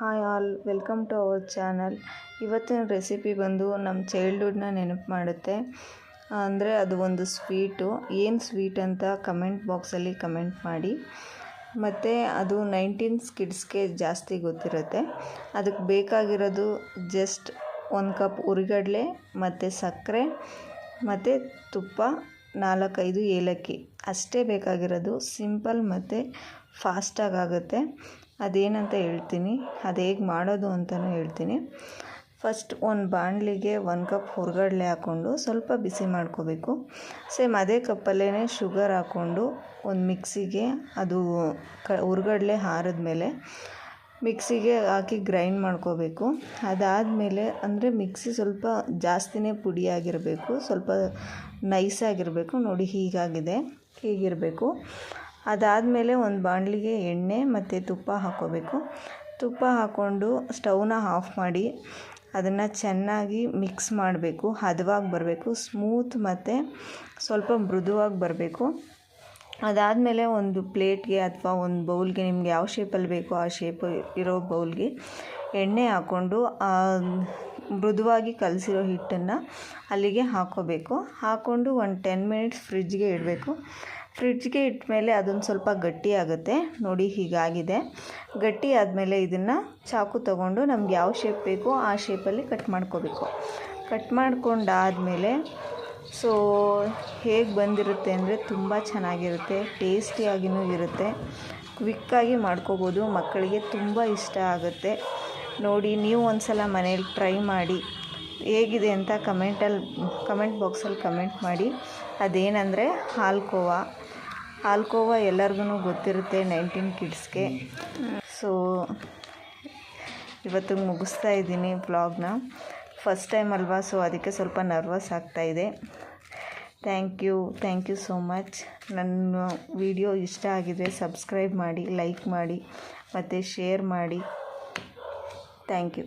Hi all, welcome to our channel. ಇವತ್ತಿನ recipe ಬಂದು ನಮ್ಮ ಚೈಲ್ಡ್ಹುಡ್ನ ನೆನಪು ಮಾಡುತ್ತೆ. ಅಂದರೆ ಅದು ಒಂದು ಸ್ವೀಟು. ಏನು ಸ್ವೀಟ್ ಅಂತ ಕಮೆಂಟ್ ಬಾಕ್ಸಲ್ಲಿ ಕಮೆಂಟ್ ಮಾಡಿ. ಮತ್ತು ಅದು 19 ಕಿಡ್ಸ್ಗೆ ಜಾಸ್ತಿ ಗೊತ್ತಿರುತ್ತೆ. ಅದಕ್ಕೆ ಬೇಕಾಗಿರೋದು ಜಸ್ಟ್ 1 ಕಪ್ ಹುರಿಗಡಲೆ ಮತ್ತು ಸಕ್ಕರೆ ಮತ್ತು ತುಪ್ಪ, 4-5 ಏಲಕ್ಕಿ ಅಷ್ಟೇ ಬೇಕಾಗಿರೋದು. ಸಿಂಪಲ್ ಮತ್ತು ಫಾಸ್ಟಾಗಿ ಆಗುತ್ತೆ. ಅದೇನಂತ ಹೇಳ್ತೀನಿ, ಅದು ಹೇಗೆ ಮಾಡೋದು ಅಂತಲೂ ಹೇಳ್ತೀನಿ. ಫಸ್ಟ್ ಒಂದು ಬಾಣಲಿಗೆ 1 ಕಪ್ ಹುರಿಗಡಲೆ ಹಾಕ್ಕೊಂಡು ಸ್ವಲ್ಪ ಬಿಸಿ ಮಾಡ್ಕೋಬೇಕು. ಸೇಮ್ ಅದೇ ಕಪ್ಪಲ್ಲೇ ಶುಗರ್ ಹಾಕ್ಕೊಂಡು ಒಂದು ಮಿಕ್ಸಿಗೆ ಅದು ಹುರಿಗಡಲೆ ಆರಿದ್ಮೇಲೆ ಮಿಕ್ಸಿಗೆ ಹಾಕಿ ಗ್ರೈಂಡ್ ಮಾಡ್ಕೋಬೇಕು. ಅದಾದಮೇಲೆ ಅಂದರೆ ಮಿಕ್ಸಿ ಸ್ವಲ್ಪ ಜಾಸ್ತಿನೇ ಪುಡಿಯಾಗಿರಬೇಕು, ಸ್ವಲ್ಪ ನೈಸಾಗಿರಬೇಕು. ನೋಡಿ ಹೀಗಿರಬೇಕು. ಅದಾದಮೇಲೆ ಒಂದು ಬಾಣಲಿಗೆ ಎಣ್ಣೆ ಮತ್ತು ತುಪ್ಪ ಹಾಕ್ಕೋಬೇಕು. ತುಪ್ಪ ಹಾಕ್ಕೊಂಡು ಸ್ಟವ್ನ ಆಫ್ ಮಾಡಿ ಅದನ್ನು ಚೆನ್ನಾಗಿ ಮಿಕ್ಸ್ ಮಾಡಬೇಕು. ಹದವಾಗಿ ಬರಬೇಕು, ಸ್ಮೂತ್ ಮತ್ತು ಸ್ವಲ್ಪ ಮೃದುವಾಗಿ ಬರಬೇಕು. ಅದಾದಮೇಲೆ ಒಂದು ಪ್ಲೇಟ್ಗೆ ಅಥವಾ ಒಂದು ಬೌಲ್ಗೆ, ನಿಮ್ಗೆ ಯಾವ ಶೇಪಲ್ಲಿ ಬೇಕೋ ಆ ಶೇಪ್ ಇರೋ ಬೌಲ್ಗೆ ಎಣ್ಣೆ ಹಾಕ್ಕೊಂಡು ಮೃದುವಾಗಿ ಕಲಸಿರೋ ಹಿಟ್ಟನ್ನು ಅಲ್ಲಿಗೆ ಹಾಕ್ಕೋಬೇಕು. ಹಾಕ್ಕೊಂಡು ಒಂದು 10 ಮಿನಿಟ್ಸ್ ಫ್ರಿಜ್ಗೆ ಇಡಬೇಕು. ಫ್ರಿಡ್ಜ್ಗೆ ಇಟ್ಟಮೇಲೆ ಅದೊಂದು ಸ್ವಲ್ಪ ಗಟ್ಟಿ ಆಗುತ್ತೆ. ನೋಡಿ ಹೀಗಾಗಿದೆ. ಗಟ್ಟಿ ಆದಮೇಲೆ ಇದನ್ನು ಚಾಕು ತೊಗೊಂಡು ನಮ್ಗೆ ಯಾವ ಶೇಪ್ ಬೇಕೋ ಆ ಶೇಪಲ್ಲಿ ಕಟ್ ಮಾಡ್ಕೋಬೇಕು. ಕಟ್ ಮಾಡ್ಕೊಂಡಾದಮೇಲೆ ಹೇಗೆ ಬಂದಿರುತ್ತೆ ಅಂದರೆ ತುಂಬ ಚೆನ್ನಾಗಿರುತ್ತೆ, ಟೇಸ್ಟಿಯಾಗಿಯೂ ಇರುತ್ತೆ. ಕ್ವಿಕ್ಕಾಗಿ ಮಾಡ್ಕೋಬೋದು, ಮಕ್ಕಳಿಗೆ ತುಂಬ ಇಷ್ಟ ಆಗುತ್ತೆ. ನೋಡಿ, ನೀವು ಒಂದು ಸಲ ಮನೇಲಿ ಟ್ರೈ ಮಾಡಿ. ಹೇಗಿದೆ ಅಂತ ಕಮೆಂಟ್ ಬಾಕ್ಸಲ್ಲಿ ಕಮೆಂಟ್ ಮಾಡಿ. ಅದೇನೆಂದರೆ ಹಾಲ್ಕೋವಾ ಎಲ್ಲರಿಗೂ ಗೊತ್ತಿರುತ್ತೆ 19 ಕಿಡ್ಸ್ಗೆ. ಇವತ್ತಿಗೆ ಮುಗಿಸ್ತಾ ಇದ್ದೀನಿ ವ್ಲಾಗ್ನ. ಫಸ್ಟ್ ಟೈಮ್ ಅಲ್ವಾ, ಅದಕ್ಕೆ ಸ್ವಲ್ಪ ನರ್ವಸ್ ಆಗ್ತಾಯಿದೆ. Thank you so much. ನನ್ನ ವಿಡಿಯೋ ಇಷ್ಟ ಆಗಿದರೆ ಸಬ್ಸ್ಕ್ರೈಬ್ ಮಾಡಿ, ಲೈಕ್ ಮಾಡಿ ಮತ್ತು ಶೇರ್ ಮಾಡಿ. Thank you.